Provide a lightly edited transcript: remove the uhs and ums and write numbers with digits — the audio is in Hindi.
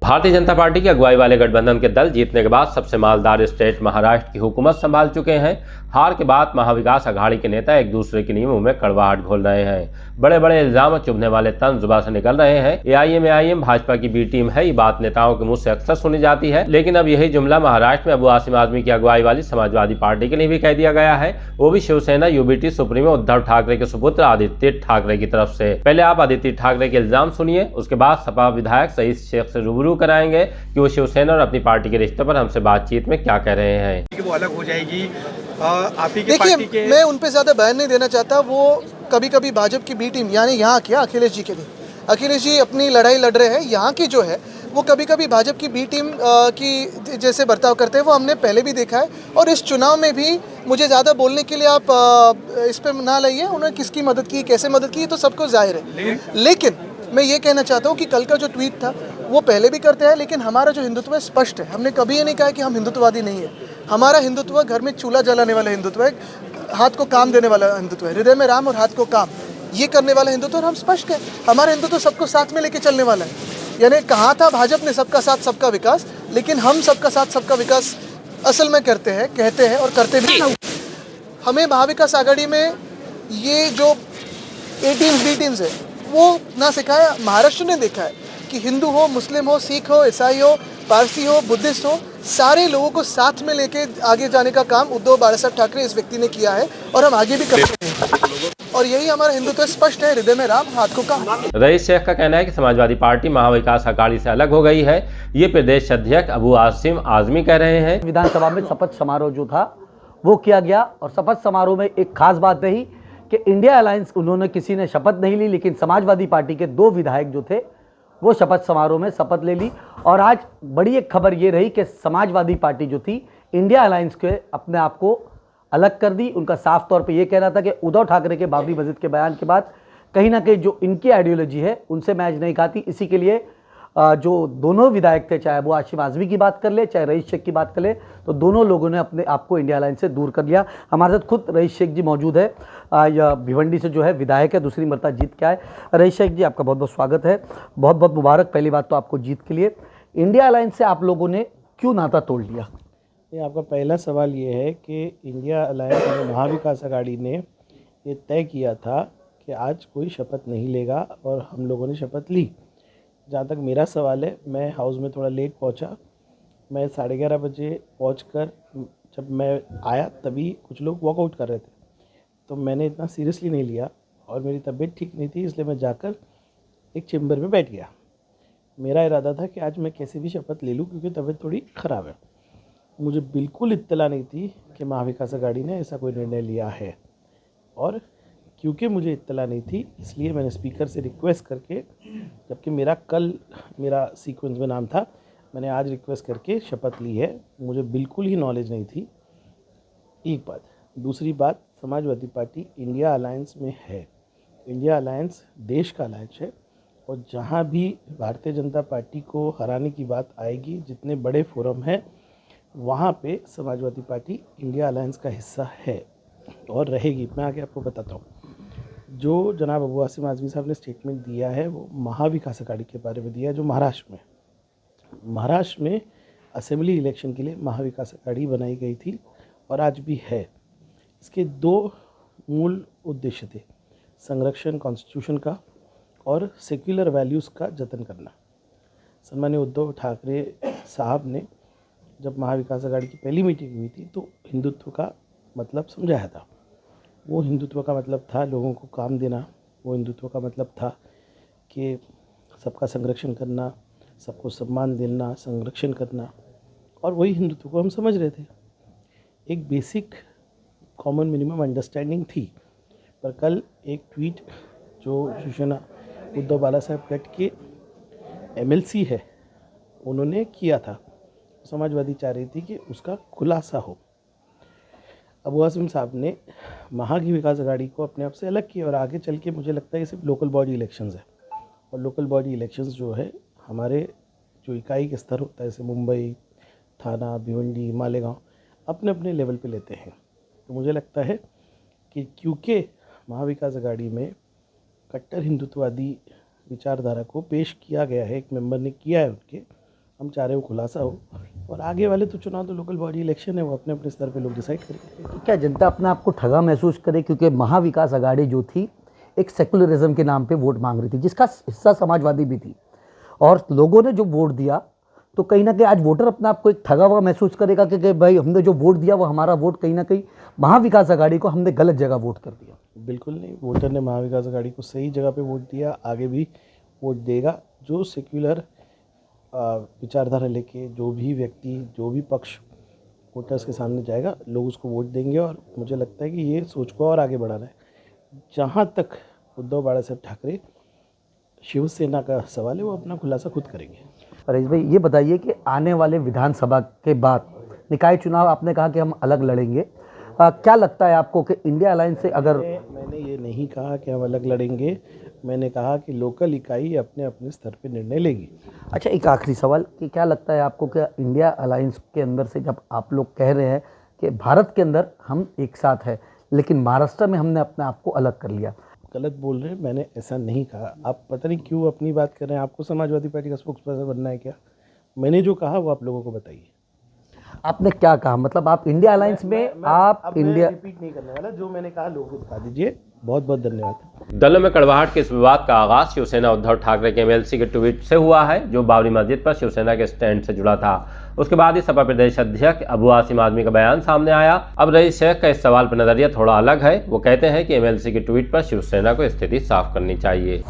भारतीय जनता पार्टी की अगुवाई वाले गठबंधन के दल जीतने के बाद सबसे मालदार स्टेट महाराष्ट्र की हुकूमत संभाल चुके हैं। हार के बाद महाविकास अघाड़ी के नेता एक दूसरे के नियमों में कड़वाहट घोल रहे हैं। बड़े बड़े इल्जाम चुभने वाले तंज जुबान से निकल रहे हैं। एआईएम भाजपा की बी टीम है, ये बात नेताओं के मुंह से अक्सर सुनी जाती है, लेकिन अब यही जुमला महाराष्ट्र में अबू आसिम आजमी की अगुवाई वाली समाजवादी पार्टी के लिए भी कह दिया गया है, वो भी शिवसेना यूबीटी सुप्रीमो उद्धव ठाकरे के सुपुत्र आदित्य ठाकरे की तरफ से। पहले आप आदित्य ठाकरे के इल्जाम सुनिए, उसके बाद सपा विधायक सईद शेख से रूबरू कराएंगे कि वो शिवसेना और अपनी पार्टी के रिश्ते पर हमसे बातचीत में क्या कह रहे हैं। वो अलग हो जाएगी। आप ही के देखिए, मैं उन पे ज़्यादा बयान नहीं देना चाहता। वो कभी कभी भाजपा की बी टीम यानी यहाँ क्या अखिलेश जी के लिए, अखिलेश जी अपनी लड़ाई लड़ रहे हैं। यहाँ की जो है वो कभी कभी भाजपा की बी टीम की जैसे बर्ताव करते हैं, वो हमने पहले भी देखा है। और इस चुनाव में भी मुझे ज़्यादा बोलने के लिए आप इस पर ना लाइए। उन्होंने किसकी मदद की, कैसे मदद की, तो सबको जाहिर है। लेकिन मैं ये कहना चाहता हूँ कि कल का जो ट्वीट था वो पहले भी करते हैं, लेकिन हमारा जो हिंदुत्व है स्पष्ट है। हमने कभी ये नहीं कहा कि हम हिंदुत्ववादी नहीं है। हमारा हिंदुत्व घर में चूल्हा जलाने वाला हिंदुत्व है, हाथ को काम देने वाला हिंदुत्व है, हृदय में राम और हाथ को काम, ये करने वाला हिंदुत्व। और हम स्पष्ट है, हमारा हिंदुत्व सबको साथ में लेके चलने वाला है। यानी कहा था भाजपा ने सबका साथ सबका विकास, लेकिन हम सबका साथ सबका विकास असल में करते हैं, कहते हैं और करते भी। हमें महाविकास आघाड़ी में ये जो ए टीम्स बी टीम्स है वो ना सिखाया। महाराष्ट्र ने देखा है कि हिंदू हो, मुस्लिम हो, सिख हो, ईसाई हो, पारसी हो, बुद्धिस्ट हो, सारे लोगों को साथ में लेके आगे जाने का काम उद्धव बालासाहेब ठाकरे इस व्यक्ति ने किया है और हम आगे भी करते हैं। और यही हमारा हिंदुत्व स्पष्ट है, हृदय में राम, हाथ को काम। रईस शेख का कहना है कि समाजवादी पार्टी महाविकास अघाड़ी से अलग हो गई है। ये प्रदेश अध्यक्ष अबू आसिम आजमी कह रहे हैं। विधानसभा में शपथ समारोह जो था वो किया गया और शपथ समारोह में एक खास बात रही कि इंडिया अलायंस, उन्होंने किसी ने शपथ नहीं ली, लेकिन समाजवादी पार्टी के 2 विधायक जो थे वो शपथ समारोह में शपथ ले ली। और आज बड़ी एक खबर ये रही कि समाजवादी पार्टी जो थी इंडिया अलायंस के अपने आप को अलग कर दी। उनका साफ तौर पे ये कहना था कि उद्धव ठाकरे के बाबरी मस्जिद के बयान के बाद कहीं ना कहीं जो इनकी आइडियोलॉजी है उनसे मैच नहीं खाती। इसी के लिए जो दोनों विधायक थे, चाहे अबू आसिम आजमी की बात कर ले, चाहे रईस शेख की बात कर ले, तो दोनों लोगों ने अपने आप को इंडिया अलायंस से दूर कर लिया। हमारे साथ खुद रईस शेख जी मौजूद है, यह भिवंडी से जो है विधायक है, दूसरी मरतबा जीत के आए। रईस शेख जी, आपका बहुत बहुत स्वागत है, बहुत बहुत मुबारक पहली बात तो आपको जीत के लिए। इंडिया अलायंस से आप लोगों ने क्यों नाता तोड़ लिया? आपका पहला सवाल ये है कि इंडिया अलायंस में महाविकास अघाड़ी ने ये तय किया था कि आज कोई शपथ नहीं लेगा और हम लोगों ने शपथ ली। जहाँ तक मेरा सवाल है, मैं हाउस में थोड़ा लेट पहुँचा। मैं 11:30 बजे पहुँचकर जब मैं आया तभी कुछ लोग वॉकआउट कर रहे थे, तो मैंने इतना सीरियसली नहीं लिया और मेरी तबीयत ठीक नहीं थी, इसलिए मैं जाकर एक चेम्बर में बैठ गया। मेरा इरादा था कि आज मैं कैसे भी शपथ ले लूँ क्योंकि तबीयत थोड़ी ख़राब है। मुझे बिल्कुल इत्तला नहीं थी कि महाविकास अघाड़ी ने ऐसा कोई निर्णय लिया है, और क्योंकि मुझे इत्तला नहीं थी इसलिए मैंने स्पीकर से रिक्वेस्ट करके, जबकि मेरा सीक्वेंस में नाम था, मैंने आज रिक्वेस्ट करके शपथ ली है। मुझे बिल्कुल ही नॉलेज नहीं थी, एक बात। दूसरी बात, समाजवादी पार्टी इंडिया अलायंस में है। इंडिया अलायंस देश का अलायंस है और जहाँ भी भारतीय जनता पार्टी को हराने की बात आएगी, जितने बड़े फोरम हैं वहाँ पे समाजवादी पार्टी इंडिया अलायंस का हिस्सा है और रहेगी। मैं आगे आपको बताता हूँ। जो जनाब अबू आसिम आजमी साहब ने स्टेटमेंट दिया है वो महाविकास अघाड़ी के बारे में दिया है, जो महाराष्ट्र में असेंबली इलेक्शन के लिए महाविकास अघाड़ी बनाई गई थी और आज भी है। इसके 2 मूल उद्देश्य थे, संरक्षण कॉन्स्टिट्यूशन का और सेक्युलर वैल्यूज़ का जतन करना। सम्माननीय उद्धव ठाकरे साहब ने जब महाविकास अघाड़ी की पहली मीटिंग हुई थी तो हिंदुत्व का मतलब समझाया था। वो हिंदुत्व का मतलब था लोगों को काम देना, वो हिंदुत्व का मतलब था कि सबका संरक्षण करना, सबको सम्मान देना, संरक्षण करना, और वही हिंदुत्व को हम समझ रहे थे। एक बेसिक कॉमन मिनिमम अंडरस्टैंडिंग थी। पर कल एक ट्वीट जो शिवसेना उद्धव बालासाहेब गट के MLC है उन्होंने किया था, समाजवादी चाह रही थी कि उसका खुलासा हो। अबू आसिम साहब ने महाविकास अघाड़ी को अपने आप से अलग किया और आगे चल के मुझे लगता है कि सिर्फ लोकल बॉडी इलेक्शंस है, और लोकल बॉडी इलेक्शंस जो है हमारे जो इकाई के स्तर होता है, जैसे मुंबई, थाना, भिवंडी, मालेगांव, अपने अपने लेवल पे लेते हैं। तो मुझे लगता है कि क्योंकि महाविकास अघाड़ी में कट्टर हिंदुत्ववादी विचारधारा को पेश किया गया है, एक मेंबर ने किया है उनके, हम चाह रहे हैं वो खुलासा हो, और आगे वाले तो चुनाव तो लोकल बॉडी इलेक्शन है, वो अपने अपने स्तर पे लोग डिसाइड करेंगे। क्या जनता अपने आप को ठगा महसूस करे, क्योंकि महाविकास आघाड़ी जो थी एक सेकुलरिज्म के नाम पे वोट मांग रही थी, जिसका हिस्सा समाजवादी भी थी, और लोगों ने जो वोट दिया तो कहीं ना कहीं आज वोटर अपने आप को एक ठगा हुआ महसूस करेगा कि भाई हमने जो वोट दिया वो हमारा वोट कहीं ना कहीं महाविकास आघाड़ी को हमने गलत जगह वोट कर दिया। बिल्कुल नहीं, वोटर ने महाविकास आघाड़ी को सही जगह पे वोट दिया, आगे भी वोट देगा। जो सेक्युलर विचारधारा लेके जो भी व्यक्ति, जो भी पक्ष वोटर्स के सामने जाएगा, लोग उसको वोट देंगे, और मुझे लगता है कि ये सोच को और आगे बढ़ाना है। जहाँ तक उद्धव बाळासाहेब ठाकरे शिवसेना का सवाल है, वो अपना खुलासा खुद करेंगे। परेश भाई, ये बताइए कि आने वाले विधानसभा के बाद निकाय चुनाव आपने कहा कि हम अलग लड़ेंगे, क्या लगता है आपको कि इंडिया अलायंस से अगर मैंने ये नहीं कहा कि हम अलग लड़ेंगे, मैंने कहा कि लोकल इकाई अपने अपने स्तर पे निर्णय लेगी। अच्छा, एक आखिरी सवाल कि क्या लगता है आपको कि इंडिया अलायंस के अंदर से जब आप लोग कह रहे हैं कि भारत के अंदर हम एक साथ हैं, लेकिन महाराष्ट्र में हमने अपने आप को अलग कर लिया? गलत बोल रहे हैं, मैंने ऐसा नहीं कहा। आप पता नहीं क्यों अपनी बात कर रहे हैं, आपको समाजवादी पार्टी का स्पोक्स पर्सन बनना है क्या? मैंने जो कहा वो आप लोगों को बताइए। आपने क्या कहा, मतलब आप इंडिया अलायंस में आप इंडिया रिपीट नहीं करने वाला, जो मैंने कहा लोगों को बता दीजिए। बहुत बहुत धन्यवाद। दलों में कड़वाहट के इस विवाद का आगाज शिवसेना उद्धव ठाकरे के एमएलसी के ट्वीट से हुआ है, जो बाबरी मस्जिद पर शिवसेना के स्टैंड से जुड़ा था। उसके बाद ही सपा प्रदेश अध्यक्ष अबू आसिम आजमी का बयान सामने आया। अब रईस शेख का इस सवाल पर नजरिया थोड़ा अलग है। वो कहते हैं कि एमएलसी के ट्वीट पर शिवसेना को स्थिति साफ करनी चाहिए।